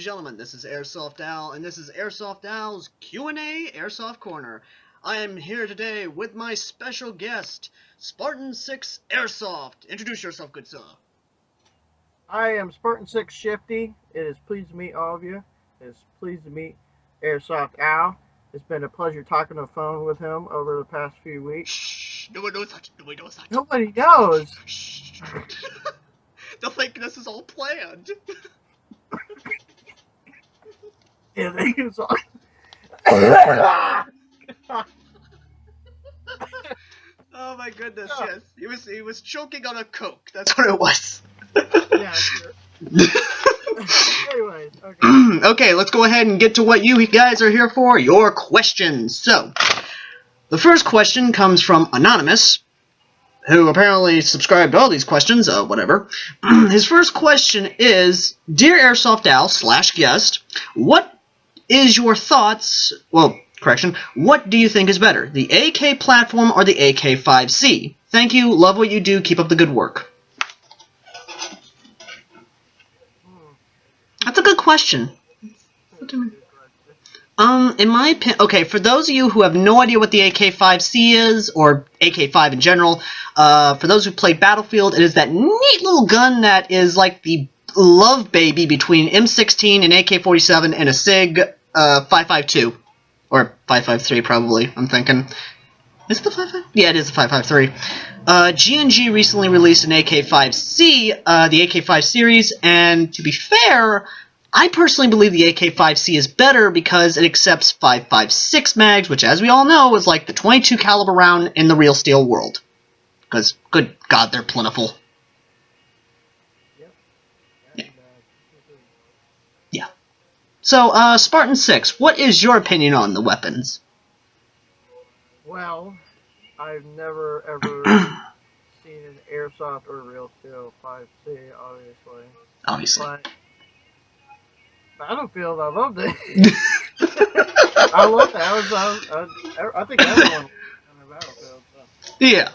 gentlemen, this is AirsoftAl, and this is AirsoftAl's Q&A Airsoft Corner. I am here today with my special guest, Spartansix Airsoft. Introduce yourself, good sir. I am Spartansix Shifty. It is pleased to meet all of you. It is pleased to meet AirsoftAl. It's been a pleasure talking on the phone with him over the past few weeks. Shh, no one knows that. Nobody knows that. Nobody knows. Shh. They'll think this is all planned. Yeah, they use all... Oh my goodness, yes. He was choking on a Coke. That's what it was. Yeah, sure. Anyways, okay. Okay, let's go ahead and get to what you guys are here for, your questions. So, the first question comes from Anonymous, who apparently subscribed to all these questions, whatever. His first question is, Dear AirsoftAl / guest, what is your thoughts, well, correction, what do you think is better, the AK platform or the AK-5C? Thank you, love what you do, keep up the good work. That's a good question. In my opinion, okay, for those of you who have no idea what the AK-5C is, or AK-5 in general, for those who play Battlefield, it is that neat little gun that is like the love baby between M16 and AK-47 and a SIG 5.52. Or 5.53 probably, I'm thinking. Is it the 5.5? Yeah, it is the 5.53. G&G recently released an AK-5C, the AK-5 series, and to be fair, I personally believe the AK-5C is better because it accepts 5.56 mags, which as we all know is like the .22 caliber round in the real steel world. Because, good God, they're plentiful. Yeah. So, Spartansix, what is your opinion on the weapons? Well, I've never ever seen an airsoft or real steel 5C, obviously. Obviously. But Battlefield, I loved it. I loved that. I think everyone on the Battlefield. So. Yeah.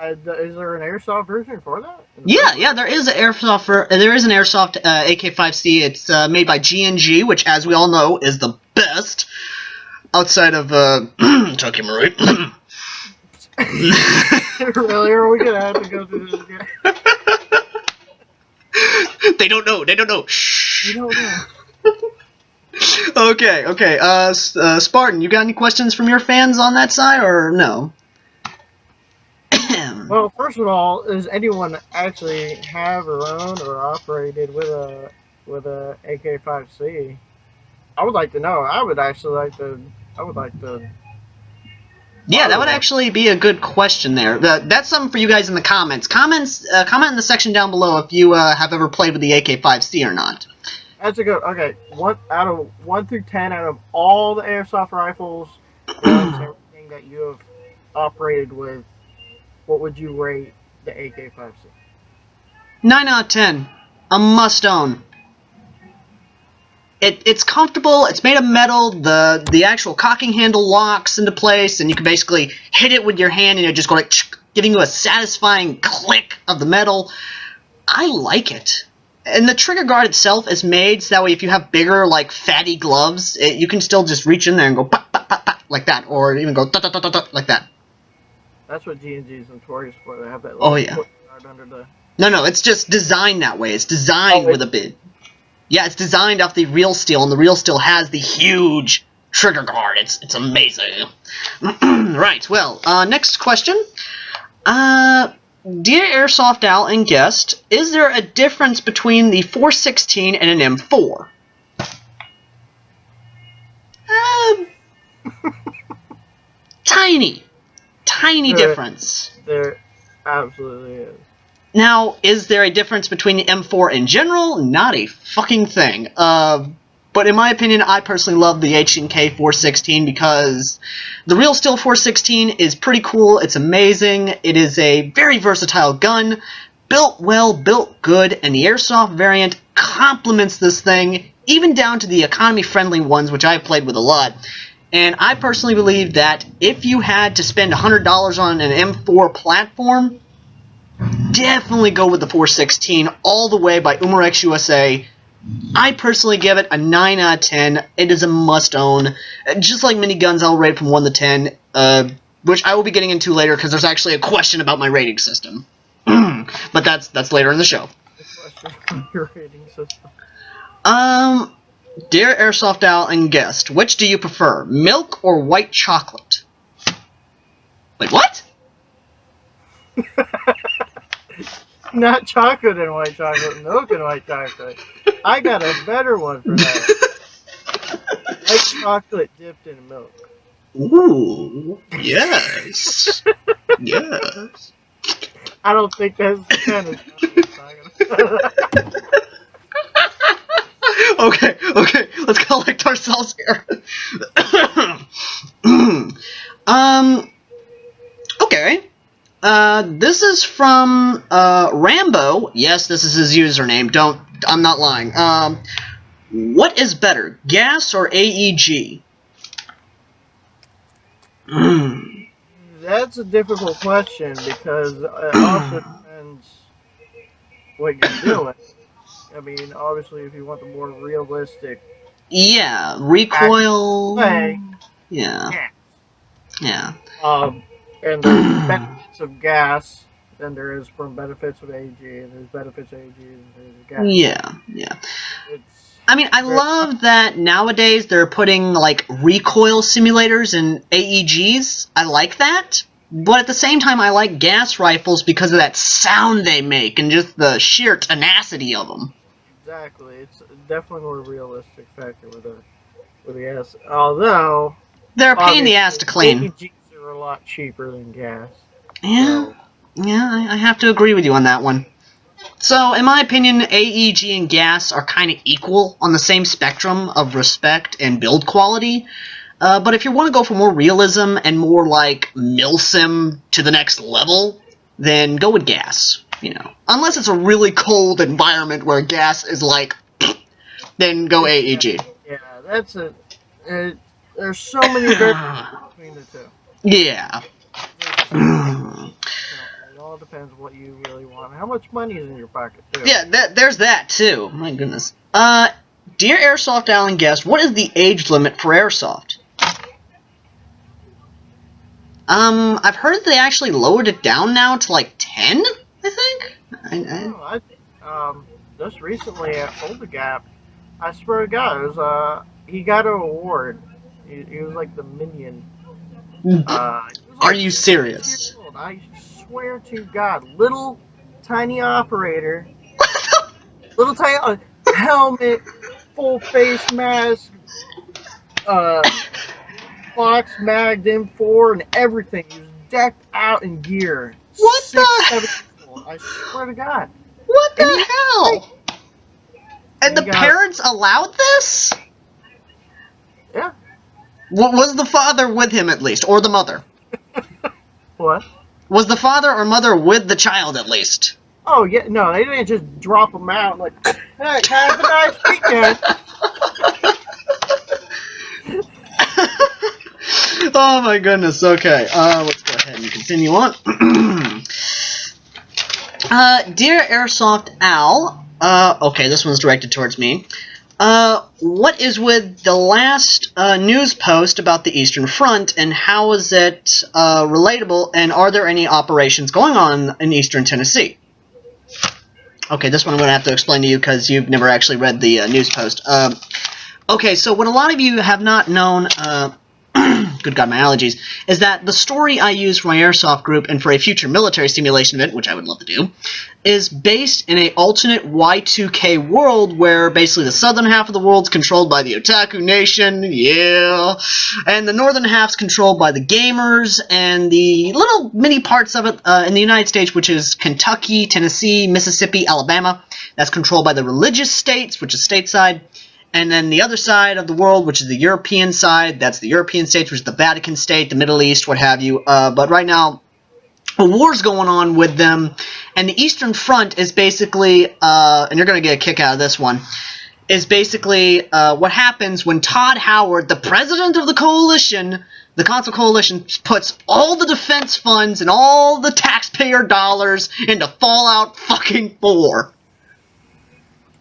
Is there an airsoft version for that? Yeah, there is an airsoft. There is an airsoft AK-5C. It's made by G&G, which, as we all know, is the best outside of Chucky Marie. Really? Are we gonna have to go through this again? They don't know. They don't know. Shh. You don't know. Okay. Spartan, you got any questions from your fans on that side, or no? Well, first of all, does anyone actually have or own or operated with a AK-5C? I would like to know. I would like to. Yeah, that would actually be a good question there. That's something for you guys in the comments. Comment in the section down below if you have ever played with the AK-5C or not. That's a good. Okay, 1 through 10 out of all the airsoft rifles, everything that you have operated with, what would you rate the AK-5C? 9 out of 10. A must own. It's comfortable, it's made of metal, the actual cocking handle locks into place, and you can basically hit it with your hand and it just go like, giving you a satisfying click of the metal. I like it. And the trigger guard itself is made so that way if you have bigger, like, fatty gloves, you can still just reach in there and go pop, pop, pop, pop, like that, or even go da, da, da, da, da, like that. That's what G&G is notorious for. They have that little foot guard under the... No, it's just designed that way. It's designed with a bit. Yeah, it's designed off the real steel, and the real steel has the huge trigger guard. It's amazing. Right, well, next question. Dear AirsoftAl and guest, is there a difference between the 416 and an M4? Tiny difference. There absolutely is. Now, is there a difference between the M4 in general? Not a fucking thing. But in my opinion, I personally love the H&K 416 because the real steel 416 is pretty cool. It's amazing. It is a very versatile gun, built well, built good, and the airsoft variant complements this thing, even down to the economy-friendly ones, which I've played with a lot. And I personally believe that if you had to spend $100 on an M4 platform, definitely go with the 416 all the way by Umarex USA. I personally give it a 9 out of 10. It is a must-own. Just like miniguns, I'll rate from 1 to 10, which I will be getting into later because there's actually a question about my rating system. But that's later in the show. The question on your rating system. Dear Airsoft Owl and guest, which do you prefer, milk or white chocolate? Wait, what? Not chocolate and white chocolate, milk and white chocolate. I got a better one for that. White chocolate dipped in milk. Ooh, yes. Yes. I don't think that's the kind of chocolate Okay, let's collect ourselves here. Okay. This is from, Rambo. Yes, this is his username. I'm not lying. What is better, gas or AEG? That's a difficult question because it also depends what you're doing. I mean, obviously, if you want the more realistic, Yeah, recoil. play, Yeah. yeah. Yeah. And there's benefits of gas, then there is from benefits of AG, and there's benefits of AG, and there's gas. Yeah. It's I mean, I love that nowadays they're putting, like, recoil simulators in AEGs. I like that. But at the same time, I like gas rifles because of that sound they make and just the sheer tenacity of them. exactly. It's definitely more realistic factor with the gas. Although They're a pain in the ass to clean. AEGs are a lot cheaper than gas. Yeah. So, Yeah, I have to agree with you on that one. So, in my opinion, AEG and gas are kind of equal on the same spectrum of respect and build quality. But if you want to go for more realism and more like milsim to the next level, then go with gas. You know, unless it's a really cold environment where gas is like, then go AEG. yeah, that's a. There's so many variables between the two. Yeah. It all depends what you really want. How much money is in your pocket, too. Yeah, there's that too. My goodness. Dear Airsoft Allen guest, what is the age limit for Airsoft? I've heard they actually lowered it down now to like 10, I think? Just recently at Older Gap, I swear to God, it was, he got an award. He was like the minion. Are you serious? I swear to God, little tiny operator, little tiny helmet, full face mask, box magged M4 and everything. He was decked out in gear. What 6, the? 7 years old. I swear to God. What the hell? And the parents allowed this? Yeah. Was the father with him at least, or the mother? What? Was the father or mother with the child at least? Oh yeah, no, they didn't just drop him out like, hey, have a nice weekend. Oh my goodness, okay. Let's go ahead and continue on. Dear Airsoft Al, okay, this one's directed towards me. What is with the last news post about the Eastern Front, and how is it relatable, and are there any operations going on in Eastern Tennessee? Okay, this one I'm going to have to explain to you because you've never actually read the news post. Okay, so what a lot of you have not known, good God, my allergies, is that the story I use for my Airsoft group and for a future military simulation event, which I would love to do, is based in a alternate Y2K world where basically the southern half of the world's controlled by the Otaku Nation, yeah, and the northern half's controlled by the gamers, and the little mini parts of it in the United States, which is Kentucky, Tennessee, Mississippi, Alabama, that's controlled by the religious states, which is stateside. And then the other side of the world, which is the European side, that's the European states, which is the Vatican State, the Middle East, what have you. But right now, a war's going on with them, and the Eastern Front is basically, and you're going to get a kick out of this one, is basically what happens when Todd Howard, the president of the coalition, the Council Coalition, puts all the defense funds and all the taxpayer dollars into Fallout fucking 4.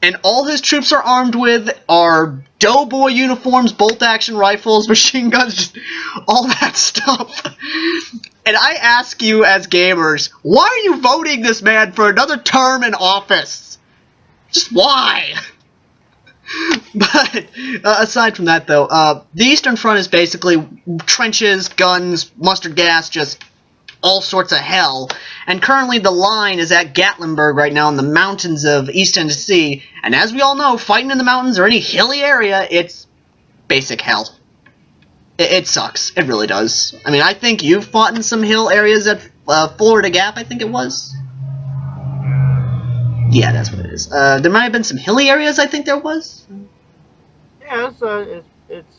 and all his troops are armed with are doughboy uniforms, bolt-action rifles, machine guns, just all that stuff. And I ask you as gamers, why are you voting this man for another term in office? Just why? But aside from that, though, the Eastern Front is basically trenches, guns, mustard gas, just all sorts of hell. And currently the line is at Gatlinburg right now in the mountains of East Tennessee. And as we all know, fighting in the mountains or any hilly area, it's basic hell. It sucks. It really does. I mean, I think you've fought in some hill areas at Florida Gap, I think it was. Yeah, that's what it is. There might have been some hilly areas, I think there was. Yeah, it's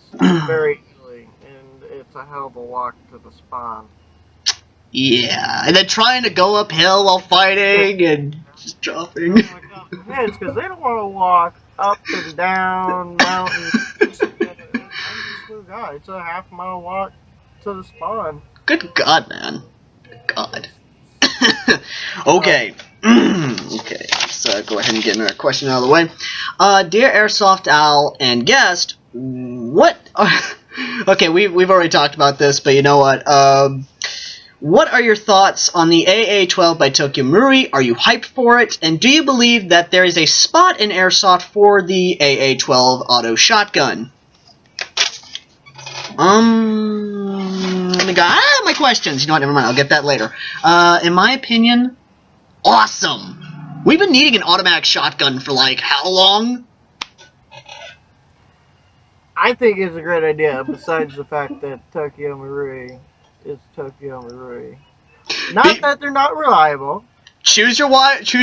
very hilly, and it's a hell of a walk to the spawn. Yeah, and then trying to go uphill while fighting and just dropping. It's because they don't want to walk up and down mountains. I'm just a smooth guy. It's a half-mile walk to the spawn. Good God, man. Good God. Okay. Okay, let's go ahead and get another question out of the way. Dear Airsoft Owl and guest, what... okay, we've already talked about this, but you know what are your thoughts on the AA-12 by Tokyo Marui? Are you hyped for it? And do you believe that there is a spot in Airsoft for the AA-12 auto shotgun? Let me go. My questions. You know what? Never mind. I'll get that later. In my opinion, awesome. We've been needing an automatic shotgun for, like, how long? I think it's a great idea, besides the fact that Tokyo Marui is Tokyo Marui. Not that they're not reliable. Choose your words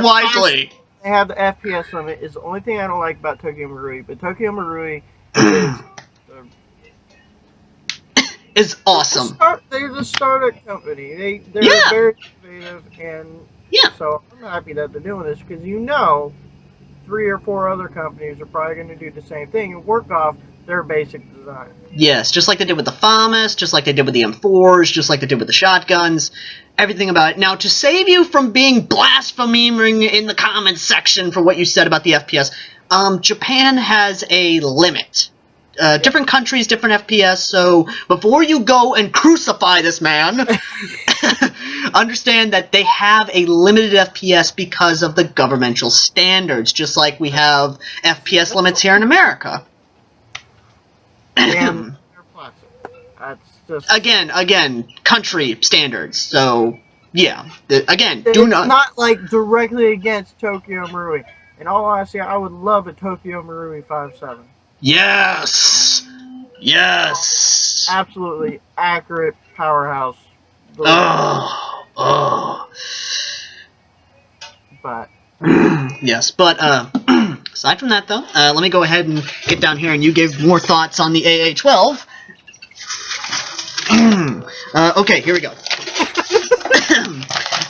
wisely. They have the FPS limit. Is the only thing I don't like about Tokyo Marui. But Tokyo Marui is awesome. They're the startup company. They're Yeah. very innovative, and Yeah. so I'm happy that they're doing this because 3 or 4 other companies are probably going to do the same thing and work off their basic design. Yes, just like they did with the FAMAS, just like they did with the M4s, just like they did with the shotguns, everything about it. Now, to save you from being blaspheming in the comments section for what you said about the FPS, Japan has a limit. Different countries, different FPS, so before you go and crucify this man, understand that they have a limited FPS because of the governmental standards, just like we have FPS limits here in America. And they're plastic. That's just... Again, country standards, so, yeah. Again, It's do not... not, like, directly against Tokyo Marui. In all honesty, I would love a Tokyo Marui 5.7. Yes! Yes! Absolutely accurate powerhouse. Oh. But Yes, but aside from that, though, let me go ahead and get down here, and you gave more thoughts on the AA-12. Okay, here we go.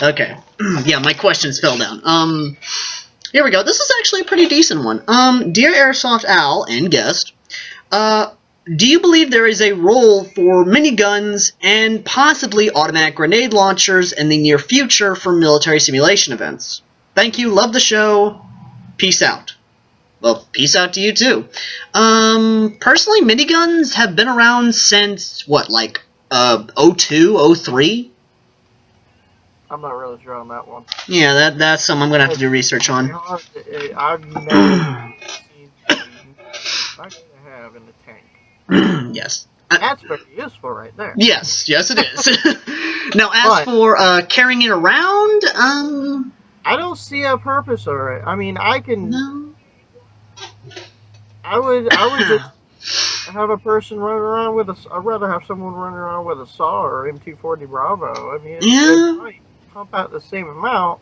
Okay, yeah, my questions fell down. Here we go. This is actually a pretty decent one. Dear Airsoft Owl and guest, do you believe there is a role for miniguns and possibly automatic grenade launchers in the near future for military simulation events? Thank you. Love the show. Peace out. Well, peace out to you too. Personally, miniguns have been around since, what, like, 02, 03? I'm not really sure on that one. Yeah, that's something I'm going to have to do research on. I've never seen I have in the tank. Yes. That's pretty useful right there. Yes, it is. Now, as for carrying it around, I don't see a purpose for it. I mean, I can... No. I would just have a person run around with a... I'd rather have someone run around with a SAW or M240 Bravo. I mean, it might pump out the same amount,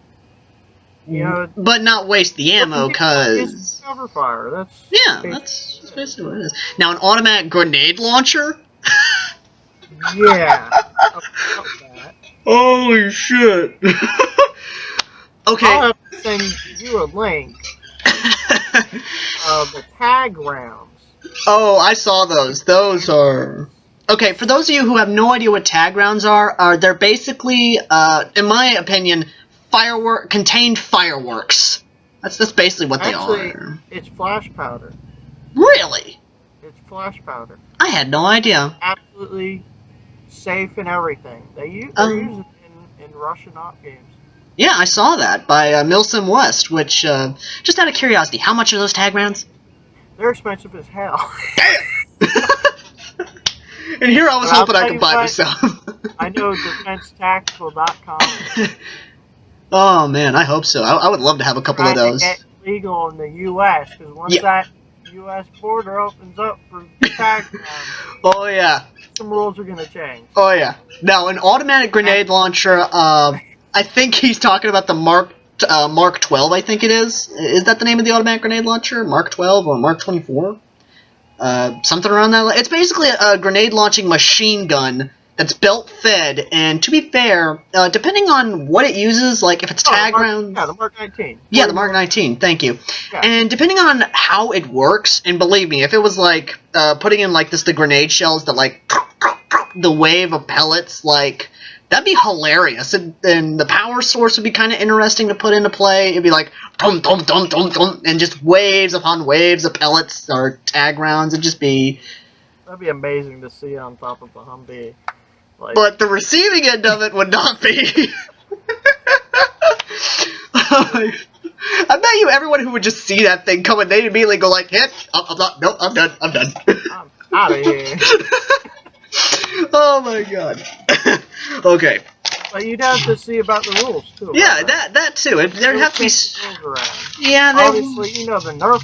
you know... But not waste the ammo, because... It's cover fire. That's... Yeah, that's basically what it is. Now, an automatic grenade launcher? Yeah. About that. Holy shit. Okay. I'll have to send you a link of the tag rounds. Oh, I saw those. Those are... Okay, for those of you who have no idea what tag rounds are they're basically, in my opinion, contained fireworks. That's basically what Actually, they are. it's flash powder. Really? It's flash powder. I had no idea. Absolutely safe and everything. They're using it in Russian op games. Yeah, I saw that by Milsim West, which, just out of curiosity, how much are those tag rounds? They're expensive as hell. And here I was But I'll hoping I tell could you buy what, myself. I know DefenseTactical.com. Oh, man, I hope so. I would love to have a couple of Trying to those. get legal in the U.S. because once Yeah. that U.S. border opens up for tag rounds, Oh, yeah. some rules are going to change. Oh, yeah. Now, an automatic grenade launcher, I think he's talking about the Mark 12, I think it is. Is that the name of the automatic grenade launcher? Mark 12 or Mark 24? Something around that. It's basically a grenade launching machine gun that's belt fed, and to be fair, depending on what it uses, like if it's tag rounds. Yeah, the Mark 19. Yeah, the Mark 19, thank you. Yeah. And depending on how it works, and believe me, if it was like putting in like the grenade shells that like the wave of pellets, like that'd be hilarious, and the power source would be kind of interesting to put into play. It'd be like dum dum dum dum dum, and just waves upon waves of pellets or tag rounds. It'd just be. That'd be amazing to see on top of a Humvee. Like, But the receiving end of it would not be. I bet you everyone who would just see that thing coming, they'd immediately go like, "Hit! I'm not. No, I'm done. I'm done." I'm out of here. Oh my god. Okay. But you'd have to see about the rules too. Yeah, that too. There'd have to be. Rules around. Yeah, Obviously, you know the Nerf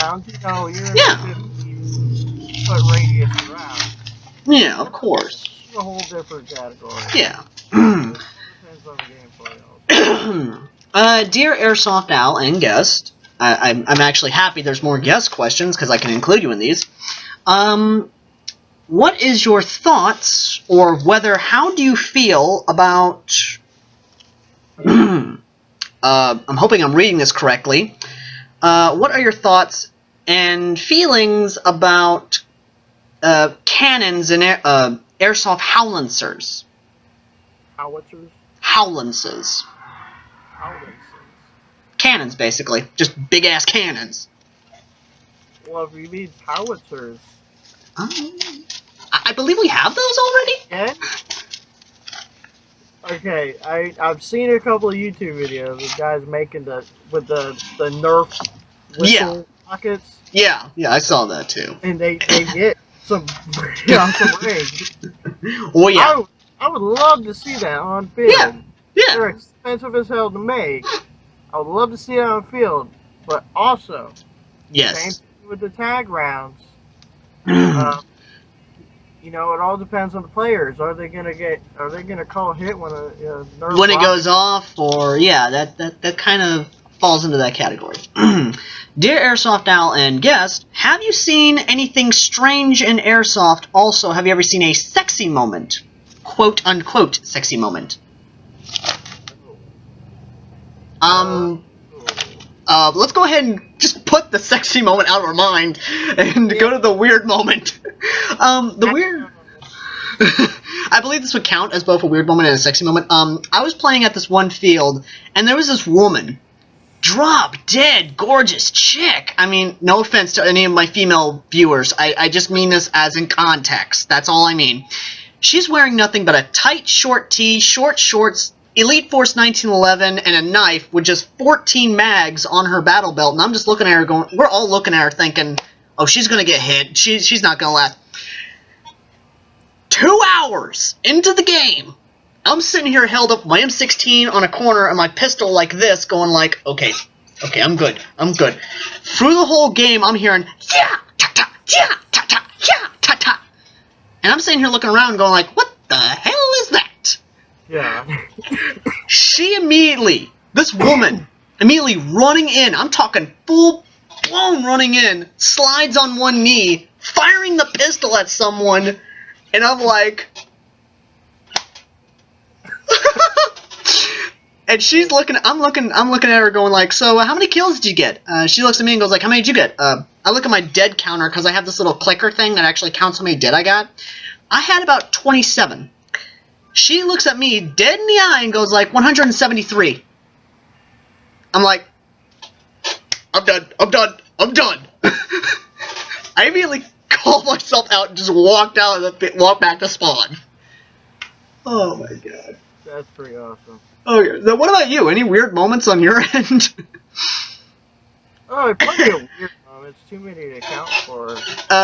rounds. You know you're in Yeah. a 50-foot radius around. Yeah, of course. It's a whole different category. Yeah. Depends on the gameplay. Dear Airsoft Al and guest, I'm actually happy there's more guest questions because I can include you in these. What is your thoughts, or whether how do you feel about? I'm hoping I'm reading this correctly. What are your thoughts and feelings about cannons and airsoft howitzers? Howitzers? Howitzers. Cannons, basically. Just big-ass cannons. Well, if you mean howitzers. I believe we have those already? Yeah? Okay, I've seen a couple of YouTube videos of guys making with the Nerf whistle rockets. Yeah, I saw that too. And they get some range. Oh yeah. I would love to see that on field. Yeah. They're expensive as hell to make. I would love to see it on field, but also Yes. same thing with the tag rounds. You know, it all depends on the players. Are they gonna call a hit when a Nerf When it rocket goes off, or yeah, that kind of falls into that category. Dear Airsoft Al and guest, have you seen anything strange in Airsoft? Also, have you ever seen a sexy moment? Quote unquote sexy moment. Let's go ahead and just put the sexy moment out of our mind and go to the weird moment. The weird. I believe this would count as both a weird moment and a sexy moment. I was playing at this one field, and there was this woman. Drop dead gorgeous chick. I mean, no offense to any of my female viewers. I just mean this as in context. That's all I mean. She's wearing nothing but a tight short tee, short shorts, Elite Force 1911, and a knife with just 14 mags on her battle belt. And I'm just looking at her going, we're all looking at her thinking, oh, she's going to get hit. She's not going to last. 2 hours into the game, I'm sitting here held up with my M16 on a corner and my pistol like this, going like, okay, I'm good. Through the whole game, I'm hearing, yeah, ta-ta, yeah, ta-ta, yeah, ta-ta. And I'm sitting here looking around going like, what the hell is that? Yeah. She immediately, this woman, immediately running in, I'm talking full-blown running in, slides on one knee, firing the pistol at someone, and I'm like... And she's looking, I'm looking at her going like, so how many kills did you get? She looks at me and goes like, how many did you get? I look at my dead counter because I have this little clicker thing that actually counts how many dead I got. I had about 27. She looks at me dead in the eye and goes like, 173. I'm like, I'm done. I'm done. I'm done. I immediately called myself out and just walked out of the walked back to spawn. Oh my god. That's pretty awesome. Okay, so what about you? Any weird moments on your end? Oh, plenty of weird moments. Too many to account for.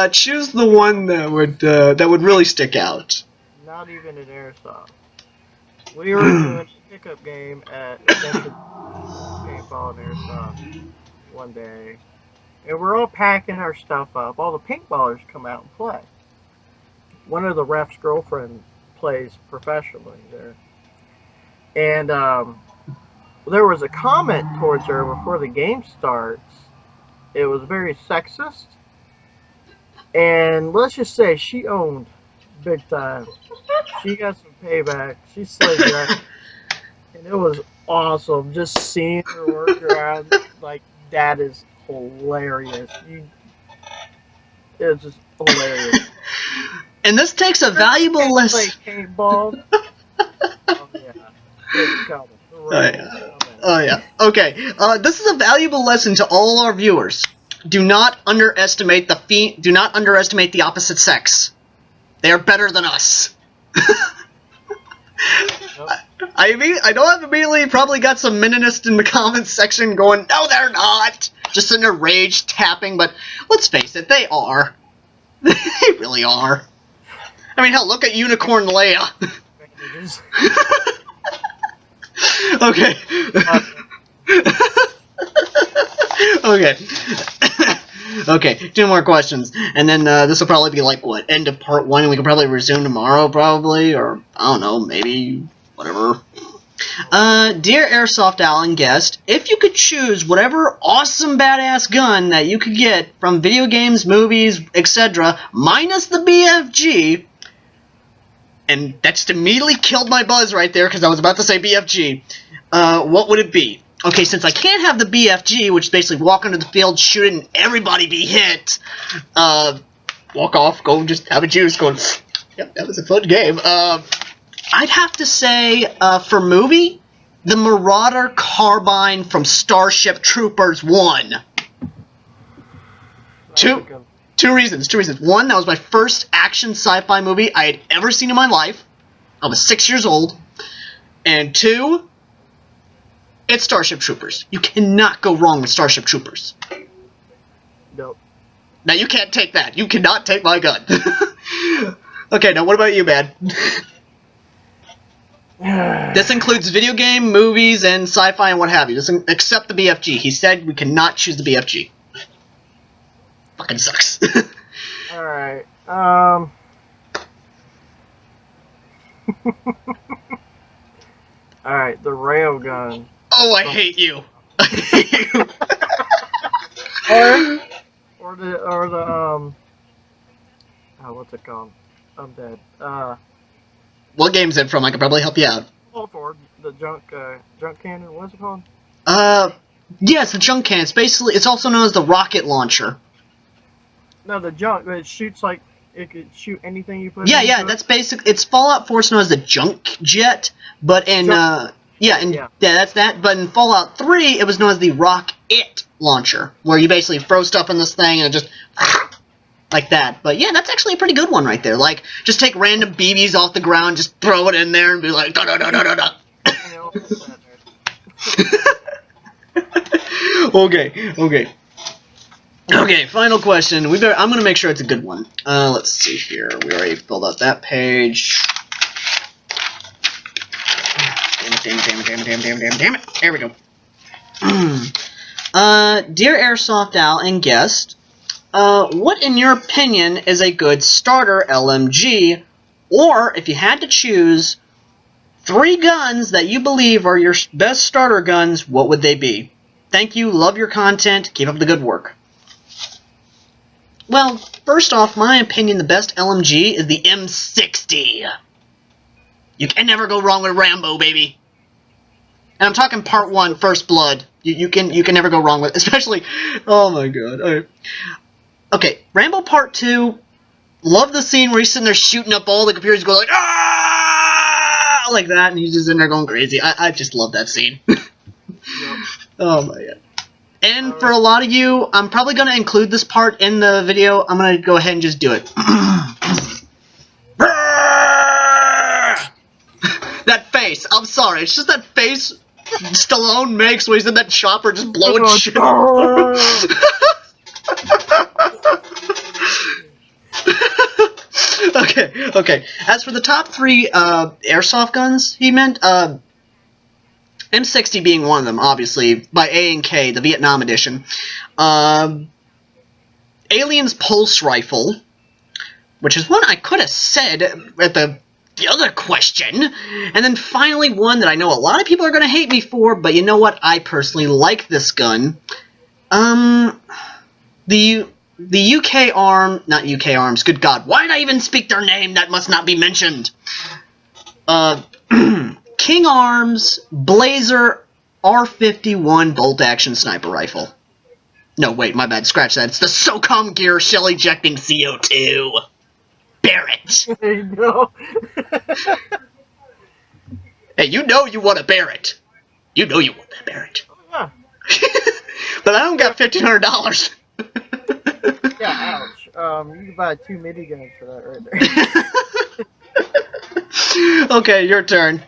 Choose the one that would really stick out. Not even an airsoft. We were doing a pickup game at Adventure Paintball and Airsoft one day, and we're all packing our stuff up. All the paintballers come out and play. One of the ref's girlfriend plays professionally there, and there was a comment towards her before the game starts. It was very sexist, and let's just say she owned big time. She got some payback. She slayed that, and it was awesome just seeing her work around. Like, that is hilarious. It's just hilarious. And this takes a valuable lesson. Paintball. Oh yeah, it's coming. Oh yeah. Okay. This is a valuable lesson to all our viewers. Do not underestimate Do not underestimate the opposite sex. They are better than us. Nope. I know I've immediately probably got some meninists in the comments section going, no, they're not. Just in a rage tapping, but let's face it, they are. They really are. I mean, hell, look at Unicorn Leia. Okay. Okay. Okay, 2 more questions, and then this will probably be like, what, end of part 1, and we can probably resume tomorrow, probably, or, I don't know, maybe, whatever. Dear AirsoftAl and guest, if you could choose whatever awesome badass gun that you could get from video games, movies, etc., minus the BFG, and that just immediately killed my buzz right there, because I was about to say BFG, what would it be? Okay, since I can't have the BFG, which is basically walk onto the field, shoot it, and everybody be hit, walk off, go just have a juice, going, yep, that was a fun game. I'd have to say, for movie, the Marauder Carbine from Starship Troopers 1. Two reasons. One, that was my first action sci-fi movie I had ever seen in my life. I was 6 years old. And 2, it's Starship Troopers. You cannot go wrong with Starship Troopers. Nope. Now, you can't take that. You cannot take my gun. Okay, now what about you, man? This includes video game, movies, and sci-fi and what have you. Except the BFG. He said we cannot choose the BFG. Fucking sucks. Alright, Alright, the railgun. Oh, I hate you. I hate you. or the what's it called? I'm dead. What game's it from? I could probably help you out. For the junk cannon. What's it called? Yes, the junk cannon. It's also known as the rocket launcher. No, the junk. It shoots like it could shoot anything you put. Yeah. That's basic. It's Fallout 4 known as the junk jet, but in that's that. But in Fallout 3, it was known as the rocket launcher, where you basically throw stuff in this thing and it just like that. But yeah, that's actually a pretty good one right there. Like, just take random BBs off the ground, just throw it in there, and be like, da da da da da da. Okay, final question. I'm gonna make sure it's a good one. Let's see here. We already filled out that page. Damn it. There we go. Dear AirsoftAl and guest, what in your opinion is a good starter LMG? Or, if you had to choose 3 guns that you believe are your best starter guns, what would they be? Thank you, love your content, keep up the good work. Well, first off, my opinion, the best LMG is the M60. You can never go wrong with Rambo, baby. And I'm talking part 1, First Blood. You can never go wrong with, especially, oh my god. Okay, Rambo Part 2, love the scene where he's sitting there shooting up all the computers, going like, ah, like that, and he's just in there going crazy. I just love that scene. Yep. Oh my god. And for a lot of you, I'm probably going to include this part in the video. I'm going to go ahead and just do it. That face. I'm sorry. It's just that face Stallone makes when he's in that chopper just blowing shit. Okay. As for the top 3 airsoft guns, he meant M60 being one of them, obviously, by A&K, the Vietnam edition. Alien's Pulse Rifle, which is one I could have said at the other question. And then finally one that I know a lot of people are going to hate me for, but you know what? I personally like this gun. The UK Arm, not UK Arms, good God, why did I even speak their name? That must not be mentioned. King Arms Blazer R51 bolt-action sniper rifle. No, wait, my bad, scratch that. It's the SOCOM Gear shell-ejecting CO2. Barrett. There you go. Hey, you know you want a Barrett. You know you want that Barrett. Oh, yeah. But I don't got $1,500. Yeah, ouch. You can buy 2 miniguns for that right there. Okay, your turn.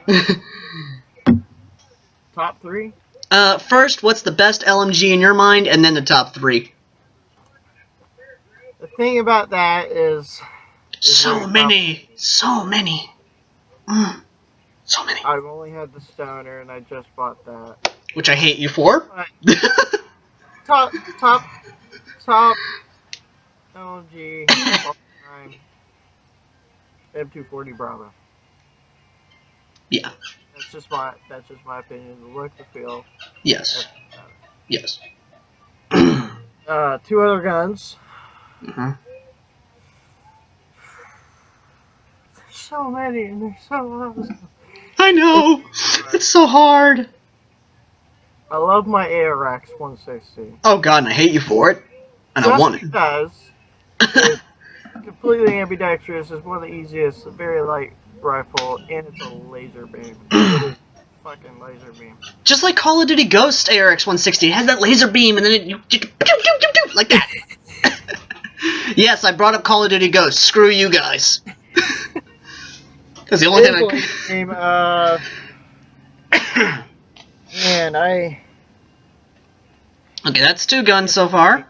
Top 3? First, what's the best LMG in your mind, and then the top 3. The thing about that is So many. So many. So many. I've only had the Stoner, and I just bought that. Which I hate you for. Top LMG all time. M240 Bravo. Yeah. That's just my opinion. The look, the feel. Yes. Yes. 2 other guns. Mm-hmm. There's so many, and they're so awesome. I know. It's so hard. I love my ARX 160. Oh God, and I hate you for it. And I want it. Because it's completely ambidextrous. It's one of the easiest, very light rifle, and it's a laser beam. It is fucking laser beam. Just like Call of Duty Ghost ARX 160, it has that laser beam, and then it like that. Yes, I brought up Call of Duty Ghost. Screw you guys. Because the only thing Okay, that's 2 guns so far.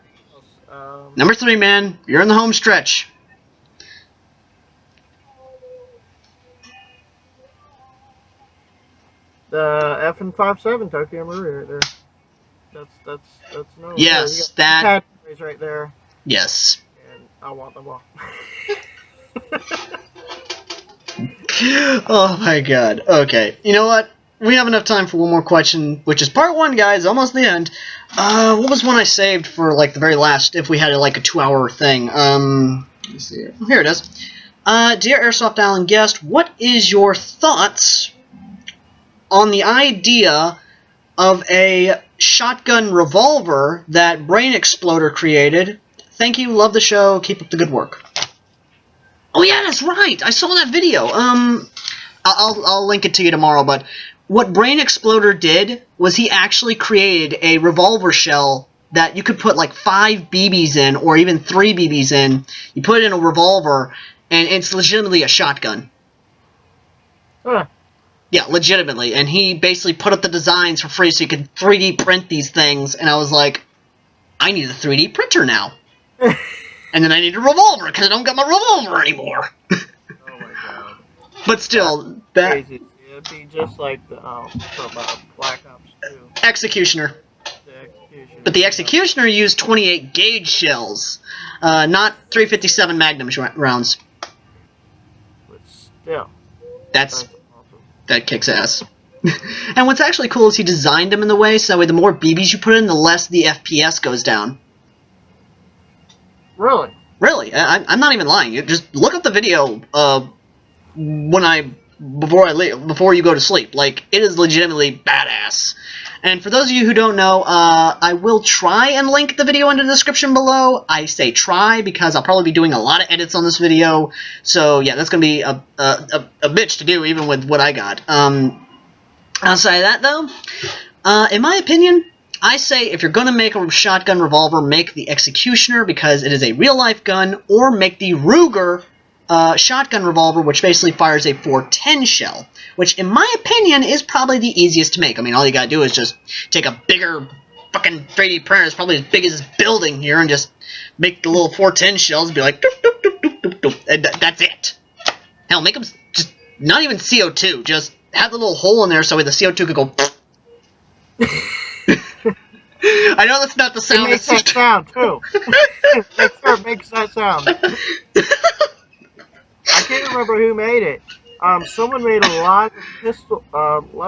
Number 3, man. You're in the home stretch. The FN57 Tokyo Marui right there. That's no. Yes, there. that. Right there. Yes. And I want them all. Oh my God. Okay. You know what? We have enough time for one more question, which is part 1, guys. Almost the end. What was one I saved for like the very last? If we had like a 2-hour thing. Let me see here. Here it is. Dear Airsoft Allen guest, what is your thoughts on the idea of a shotgun revolver that Brain Exploder created? Thank you. Love the show. Keep up the good work. Oh yeah, that's right. I saw that video. I'll link it to you tomorrow. But what Brain Exploder did was he actually created a revolver shell that you could put like 5 BBs in, or even 3 BBs in. You put it in a revolver, and it's legitimately a shotgun. Huh. Yeah, legitimately. And he basically put up the designs for free so you could 3D print these things. And I was like, I need a 3D printer now. And then I need a revolver because I don't got my revolver anymore. Oh my God. But still, that Crazy. It'd be just like the from Black Ops 2. Executioner. The Executioner. But the Executioner used 28 gauge shells, not 357 Magnum rounds. But still. That kicks ass. And what's actually cool is he designed them in the way so that way the more BBs you put in, the less the FPS goes down. Really? Really, I'm not even lying. You just look up the video before you go to sleep. Like, it is legitimately badass. And for those of you who don't know, I will try and link the video in the description below. I say try because I'll probably be doing a lot of edits on this video. So yeah, that's gonna be a bitch to do even with what I got. Outside of that though, in my opinion, I say if you're going to make a shotgun revolver, make the Executioner because it is a real-life gun, or make the Ruger shotgun revolver, which basically fires a 410 shell, which in my opinion is probably the easiest to make. I mean, all you gotta do is just take a bigger fucking 3D printer, it's probably as big as this building here, and just make the little 410 shells and be like, doop, doop, doop, doop, doop, doop, and that's it. Hell, make them just not even CO2, just have the little hole in there so the CO2 could go. I know that's not the sound. It makes that sound too. Make sure it makes that sound. I can't remember who made it. Someone made a lot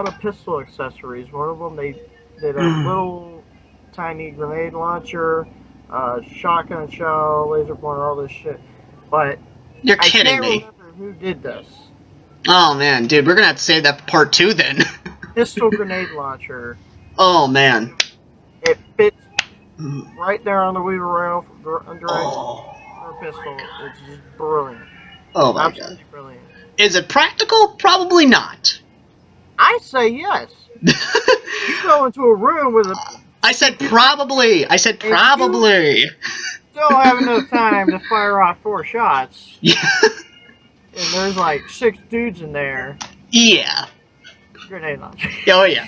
of pistol accessories. One of them, they did a little tiny grenade launcher, shotgun shell, laser pointer, all this shit. But you're kidding I can't me. remember who did this. Oh man, dude, we're gonna have to save that for part 2 then. Pistol grenade launcher. Oh man. It fits right there on the weaver rail for a pistol. It's just brilliant. Oh my Absolutely god. Brilliant. Is it practical? Probably not. I say yes. You go into a room with a... I said probably. I said probably. Still have enough time to fire off 4 shots. Yeah. And there's like 6 dudes in there. Yeah. Grenade launcher. Oh yeah.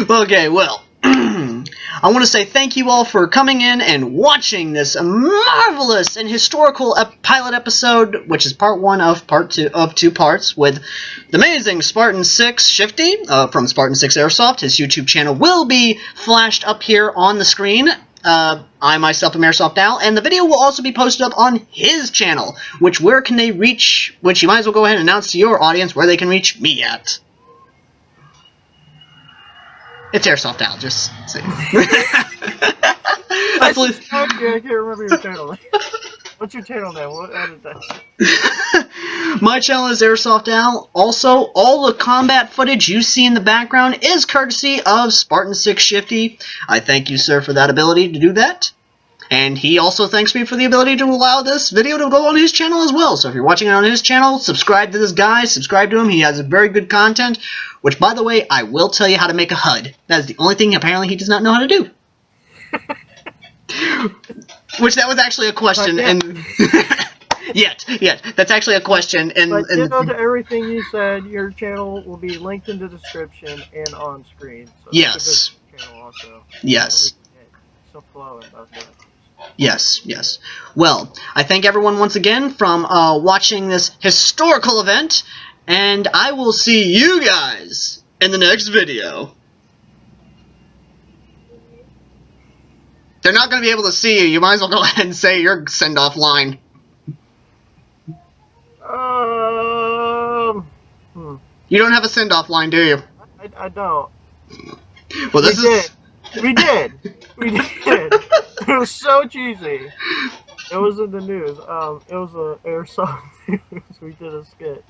Okay, well, I want to say thank you all for coming in and watching this marvelous and historical pilot episode, which is part 1 of part 2 of 2 parts with the amazing Spartansix Shifty from Spartansix Airsoft. His YouTube channel will be flashed up here on the screen. I myself am AirsoftAl, and the video will also be posted up on his channel, which where can they reach, which you might as well go ahead and announce to your audience where they can reach me at. It's AirsoftAl, just say. I can't remember your channel name. What's your channel name? What added that? My channel is AirsoftAl. Also, all the combat footage you see in the background is courtesy of Spartansix Shifty. I thank you, sir, for that ability to do that. And he also thanks me for the ability to allow this video to go on his channel as well. So if you're watching it on his channel, subscribe to this guy, subscribe to him. He has very good content, which, by the way, I will tell you how to make a HUD. That is the only thing apparently he does not know how to do. Which that was actually a question, and yet, that's actually a question. And but you know, to everything you said, your channel will be linked in the description and on screen. So yes. Channel also. Yes. Some flow in both directions. Yes, yes. Well, I thank everyone once again from watching this historical event, and I will see you guys in the next video. They're not going to be able to see you. You might as well go ahead and say your send-off line. You don't have a send-off line, do you? I don't. Well, this is... We did. It was so cheesy. It was in the news. It was a Airsoft news. We did a skit.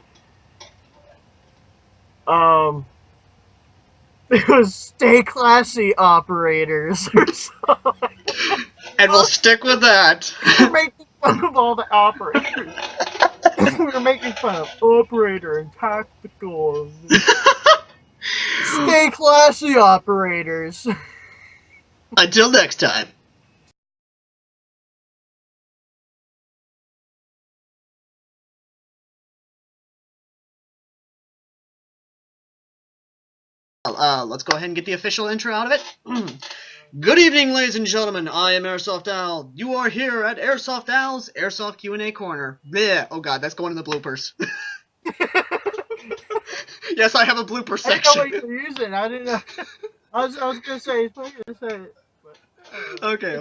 It was "Stay Classy, Operators" or something. And we'll stick with that. We're making fun of all the operators. We're making fun of operator and tactical. Stay classy, operators. Until next time. Let's go ahead and get the official intro out of it. Good evening, ladies and gentlemen. I am AirsoftAl. You are here at AirsoftAl's Airsoft Q&A Corner. Blech. Oh god, that's going in the bloopers. Yes, I have a blooper section. I didn't know what you were using. I didn't know. I was gonna say, it's funny to say it. But, okay.